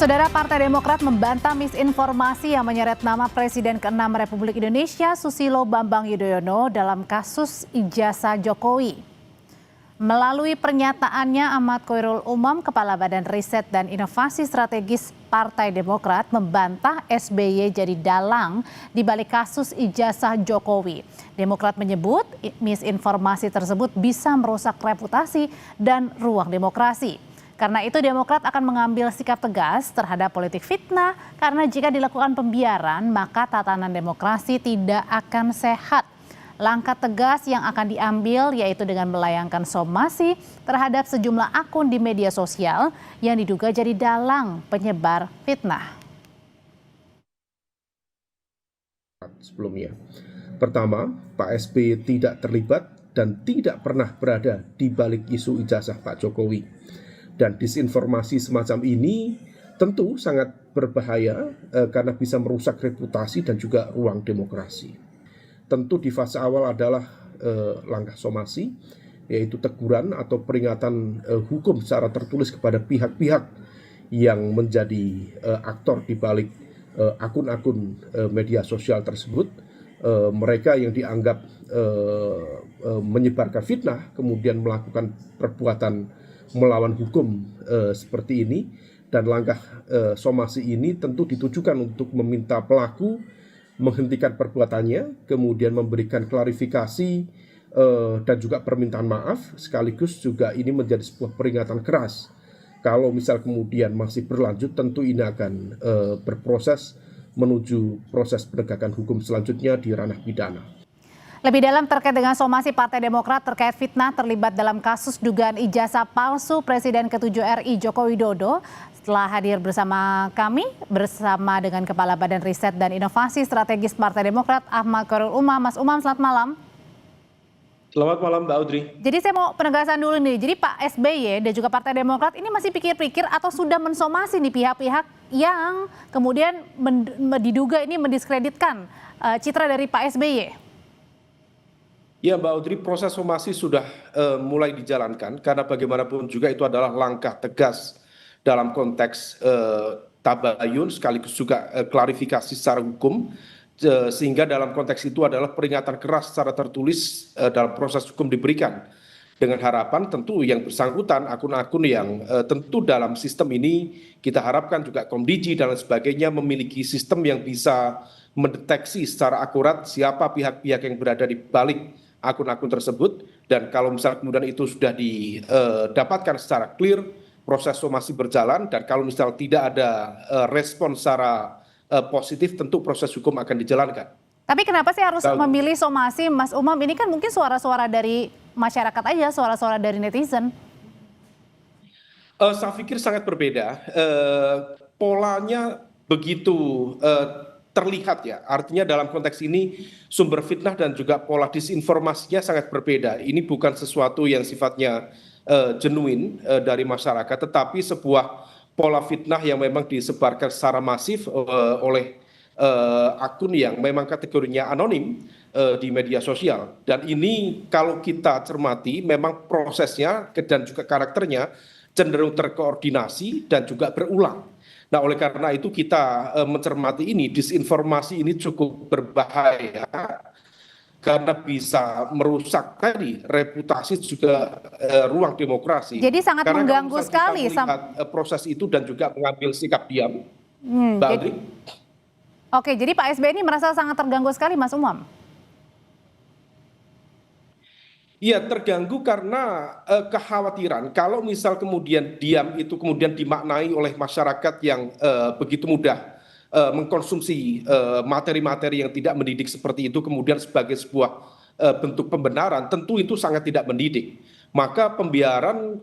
Saudara, Partai Demokrat membantah misinformasi yang menyeret nama Presiden ke-6 Republik Indonesia Susilo Bambang Yudhoyono dalam kasus ijazah Jokowi. Melalui pernyataannya, Ahmad Khoirul Umam, Kepala Badan Riset dan Inovasi Strategis Partai Demokrat, membantah SBY jadi dalang di balik kasus ijazah Jokowi. Demokrat menyebut misinformasi tersebut bisa merusak reputasi dan ruang demokrasi. Karena itu Demokrat akan mengambil sikap tegas terhadap politik fitnah karena jika dilakukan pembiaran maka tatanan demokrasi tidak akan sehat. Langkah tegas yang akan diambil yaitu dengan melayangkan somasi terhadap sejumlah akun di media sosial yang diduga jadi dalang penyebar fitnah. Sebelumnya, pertama, Pak SBY tidak terlibat dan tidak pernah berada di balik isu ijazah Pak Jokowi. Dan disinformasi semacam ini tentu sangat berbahaya karena bisa merusak reputasi dan juga ruang demokrasi. Tentu di fase awal adalah langkah somasi, yaitu teguran atau peringatan hukum secara tertulis kepada pihak-pihak yang menjadi aktor di balik akun-akun media sosial tersebut. Mereka yang dianggap menyebarkan fitnah kemudian melakukan perbuatan melawan hukum seperti ini, dan langkah somasi ini tentu ditujukan untuk meminta pelaku menghentikan perbuatannya, kemudian memberikan klarifikasi dan juga permintaan maaf, sekaligus juga ini menjadi sebuah peringatan keras. Kalau misal kemudian masih berlanjut, tentu ini akan berproses menuju proses penegakan hukum selanjutnya di ranah pidana. Lebih dalam terkait dengan somasi Partai Demokrat terkait fitnah terlibat dalam kasus dugaan ijazah palsu Presiden ke-7 RI Joko Widodo, setelah hadir bersama kami, bersama dengan Kepala Badan Riset dan Inovasi Strategis Partai Demokrat, Ahmad Khoirul Umam. Mas Umam, selamat malam. Selamat malam, Mbak Audrey. Jadi saya mau penegasan dulu nih, jadi Pak SBY dan juga Partai Demokrat ini masih pikir-pikir atau sudah mensomasi nih pihak-pihak yang kemudian diduga ini mendiskreditkan citra dari Pak SBY? Ya, Mbak Audrey, proses somasi sudah mulai dijalankan karena bagaimanapun juga itu adalah langkah tegas dalam konteks tabayun sekaligus juga klarifikasi secara hukum, sehingga dalam konteks itu adalah peringatan keras secara tertulis dalam proses hukum diberikan, dengan harapan tentu yang bersangkutan akun-akun yang tentu dalam sistem ini kita harapkan juga Komdiji dan lain sebagainya memiliki sistem yang bisa mendeteksi secara akurat siapa pihak-pihak yang berada di balik akun-akun tersebut, dan kalau misalnya kemudian itu sudah didapatkan secara clear, proses somasi berjalan, dan kalau misal tidak ada respon secara positif, tentu proses hukum akan dijalankan. Tapi kenapa sih harus memilih somasi, Mas Umam? Ini kan mungkin suara-suara dari masyarakat aja, suara-suara dari netizen. Saya pikir sangat berbeda. Polanya begitu terlihat ya, artinya dalam konteks ini sumber fitnah dan juga pola disinformasinya sangat berbeda. Ini bukan sesuatu yang sifatnya genuine dari masyarakat, tetapi sebuah pola fitnah yang memang disebarkan secara masif oleh akun yang memang kategorinya anonim di media sosial. Dan ini kalau kita cermati memang prosesnya dan juga karakternya cenderung terkoordinasi dan juga berulang. Nah, oleh karena itu kita mencermati ini, disinformasi ini cukup berbahaya karena bisa merusak tadi reputasi juga ruang demokrasi. Jadi sangat karena mengganggu sekali. Kita melihat proses itu dan juga mengambil sikap diam, Mbak Audrey. Oke, jadi Pak SBY ini merasa sangat terganggu sekali, Mas Umam. Iya, terganggu karena kekhawatiran kalau misal kemudian diam itu kemudian dimaknai oleh masyarakat yang begitu mudah mengkonsumsi materi-materi yang tidak mendidik seperti itu kemudian sebagai sebuah bentuk pembenaran, tentu itu sangat tidak mendidik. Maka pembiaran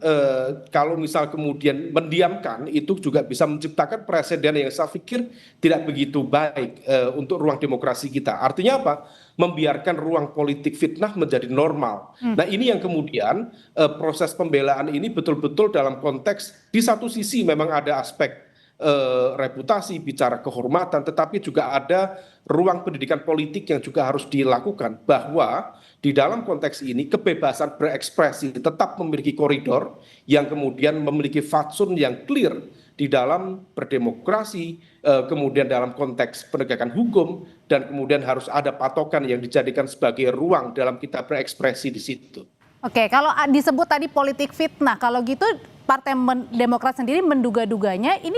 kalau misal kemudian mendiamkan itu juga bisa menciptakan presiden yang saya pikir tidak begitu baik untuk ruang demokrasi kita. Artinya apa? Membiarkan ruang politik fitnah menjadi normal. Nah, ini yang kemudian proses pembelaan ini betul-betul dalam konteks di satu sisi memang ada aspek reputasi, bicara kehormatan, tetapi juga ada ruang pendidikan politik yang juga harus dilakukan, bahwa di dalam konteks ini kebebasan berekspresi tetap memiliki koridor yang kemudian memiliki fatsun yang clear di dalam berdemokrasi, kemudian dalam konteks penegakan hukum, dan kemudian harus ada patokan yang dijadikan sebagai ruang dalam kita berekspresi di situ. Oke, kalau disebut tadi politik fitnah, kalau gitu Partai Demokrat sendiri menduga-duganya ini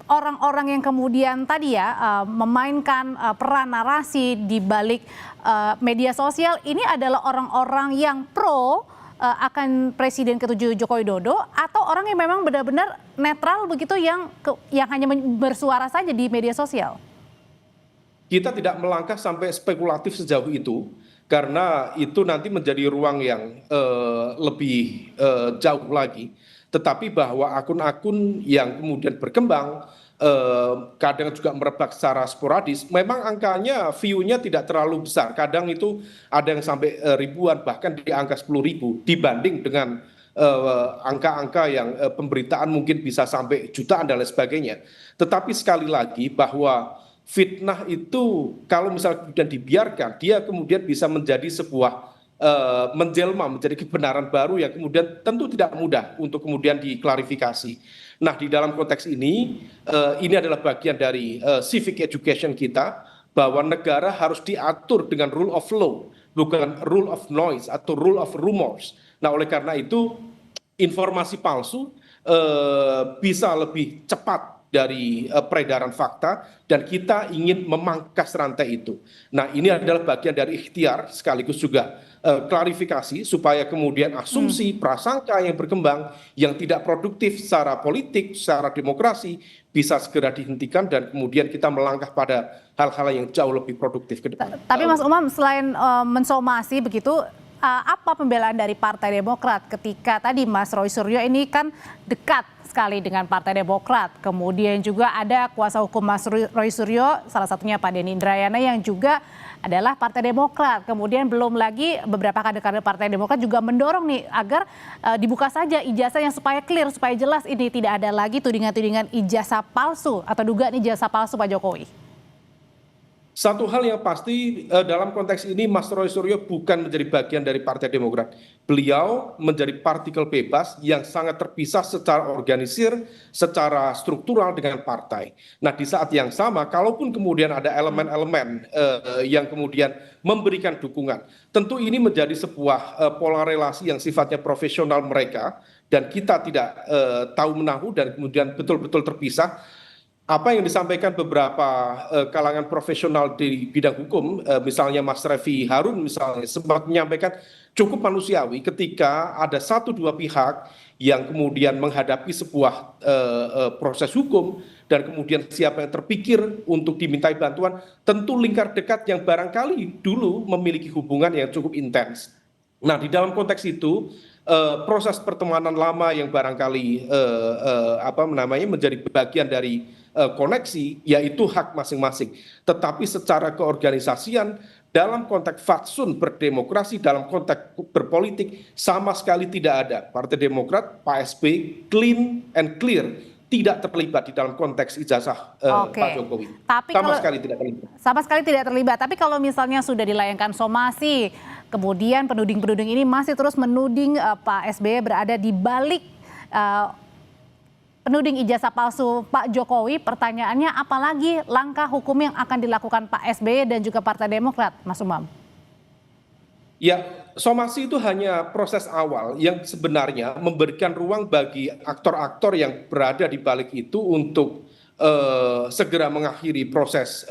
orang-orang yang kemudian tadi ya memainkan peran narasi di balik media sosial ini adalah orang-orang yang pro akan Presiden ke-7 Joko Widodo, atau orang yang memang benar-benar netral begitu yang hanya bersuara saja di media sosial? Kita tidak melangkah sampai spekulatif sejauh itu, karena itu nanti menjadi ruang yang lebih jauh lagi. Tetapi bahwa akun-akun yang kemudian berkembang, kadang juga merebak secara sporadis, memang angkanya, view-nya tidak terlalu besar. Kadang itu ada yang sampai ribuan, bahkan di angka 10.000, dibanding dengan angka-angka yang pemberitaan mungkin bisa sampai jutaan dan lain sebagainya. Tetapi sekali lagi bahwa fitnah itu kalau misalnya kemudian dibiarkan, dia kemudian bisa menjadi sebuah menjelma menjadi kebenaran baru yang kemudian tentu tidak mudah untuk kemudian diklarifikasi. Nah, di dalam konteks ini adalah bagian dari civic education kita, bahwa negara harus diatur dengan rule of law, bukan rule of noise atau rule of rumors. Nah, oleh karena itu informasi palsu bisa lebih cepat dari peredaran fakta, dan kita ingin memangkas rantai itu. Nah, ini adalah bagian dari ikhtiar sekaligus juga klarifikasi supaya kemudian asumsi, prasangka yang berkembang yang tidak produktif secara politik, secara demokrasi bisa segera dihentikan, dan kemudian kita melangkah pada hal-hal yang jauh lebih produktif ke depan. Tapi Mas Umam, selain mensomasi begitu, apa pembelaan dari Partai Demokrat ketika tadi Mas Roy Suryo ini kan dekat sekali dengan Partai Demokrat, kemudian juga ada kuasa hukum Mas Roy Suryo, salah satunya Pak Denny Indrayana yang juga adalah Partai Demokrat, kemudian belum lagi beberapa kader-kader Partai Demokrat juga mendorong nih agar dibuka saja ijazah yang supaya clear, supaya jelas ini tidak ada lagi tudingan-tudingan ijazah palsu atau dugaan ijazah palsu Pak Jokowi. Satu hal yang pasti dalam konteks ini Mas Roy Suryo bukan menjadi bagian dari Partai Demokrat. Beliau menjadi partikel bebas yang sangat terpisah secara organisir, secara struktural dengan partai. Nah, di saat yang sama, kalaupun kemudian ada elemen-elemen yang kemudian memberikan dukungan, tentu ini menjadi sebuah pola relasi yang sifatnya profesional mereka, dan kita tidak tahu menahu dan kemudian betul-betul terpisah. Apa yang disampaikan beberapa kalangan profesional di bidang hukum, misalnya Mas Refy Harun misalnya, sempat menyampaikan cukup manusiawi ketika ada satu dua pihak yang kemudian menghadapi sebuah proses hukum, dan kemudian siapa yang terpikir untuk dimintai bantuan, tentu lingkar dekat yang barangkali dulu memiliki hubungan yang cukup intens. Nah, di dalam konteks itu, proses pertemanan lama yang barangkali menjadi bagian dari koneksi, yaitu hak masing-masing. Tetapi secara keorganisasian, dalam konteks fatsun berdemokrasi, dalam konteks berpolitik, sama sekali tidak ada. Partai Demokrat, Pak SB, clean and clear, tidak terlibat di dalam konteks ijazah Pak Jokowi. Sama sekali tidak terlibat. Tapi kalau misalnya sudah dilayangkan somasi, kemudian penuding-penuding ini masih terus menuding Pak SBY berada di balik penuding ijazah palsu Pak Jokowi, pertanyaannya apalagi langkah hukum yang akan dilakukan Pak SBY dan juga Partai Demokrat, Mas Umam? Ya, somasi itu hanya proses awal yang sebenarnya memberikan ruang bagi aktor-aktor yang berada di balik itu untuk segera mengakhiri proses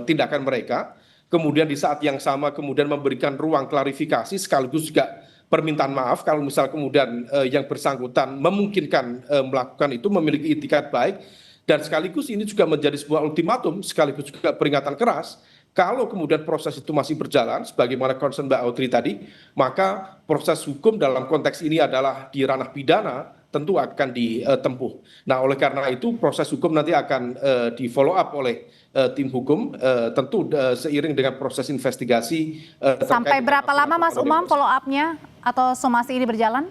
tindakan mereka. Kemudian di saat yang sama kemudian memberikan ruang klarifikasi sekaligus juga permintaan maaf kalau misal kemudian yang bersangkutan memungkinkan melakukan itu, memiliki itikat baik, dan sekaligus ini juga menjadi sebuah ultimatum sekaligus juga peringatan keras. Kalau kemudian proses itu masih berjalan sebagaimana concern Mbak Audrey tadi, maka proses hukum dalam konteks ini adalah di ranah pidana tentu akan ditempuh. Nah, oleh karena itu proses hukum nanti akan di follow up oleh tim hukum, tentu seiring dengan proses investigasi. Sampai berapa lama Mas Umam follow up-nya atau somasi ini berjalan?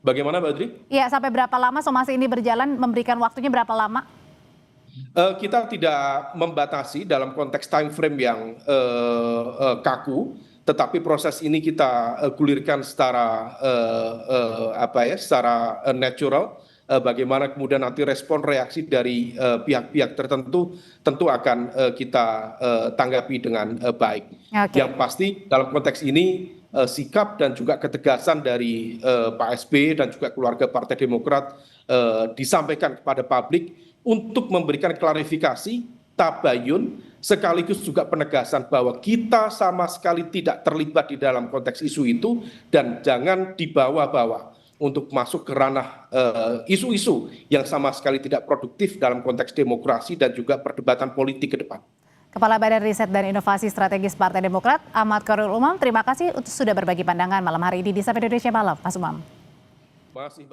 Bagaimana, Mbak Adri? Iya, sampai berapa lama somasi ini berjalan, memberikan waktunya berapa lama? Kita tidak membatasi dalam konteks time frame yang kaku, tetapi proses ini kita gulirkan secara secara natural. Bagaimana kemudian nanti respon reaksi dari pihak-pihak tertentu tentu akan kita tanggapi dengan baik. Oke. Yang pasti dalam konteks ini sikap dan juga ketegasan dari Pak SBY dan juga keluarga Partai Demokrat disampaikan kepada publik untuk memberikan klarifikasi, tabayun, sekaligus juga penegasan bahwa kita sama sekali tidak terlibat di dalam konteks isu itu dan jangan dibawa-bawa untuk masuk ke ranah isu-isu yang sama sekali tidak produktif dalam konteks demokrasi dan juga perdebatan politik ke depan. Kepala Badan Riset dan Inovasi Strategis Partai Demokrat, Ahmad Khairul Umam, terima kasih sudah berbagi pandangan malam hari ini di Sapa Indonesia Malam, Mas Umam. Terima kasih, Mbak.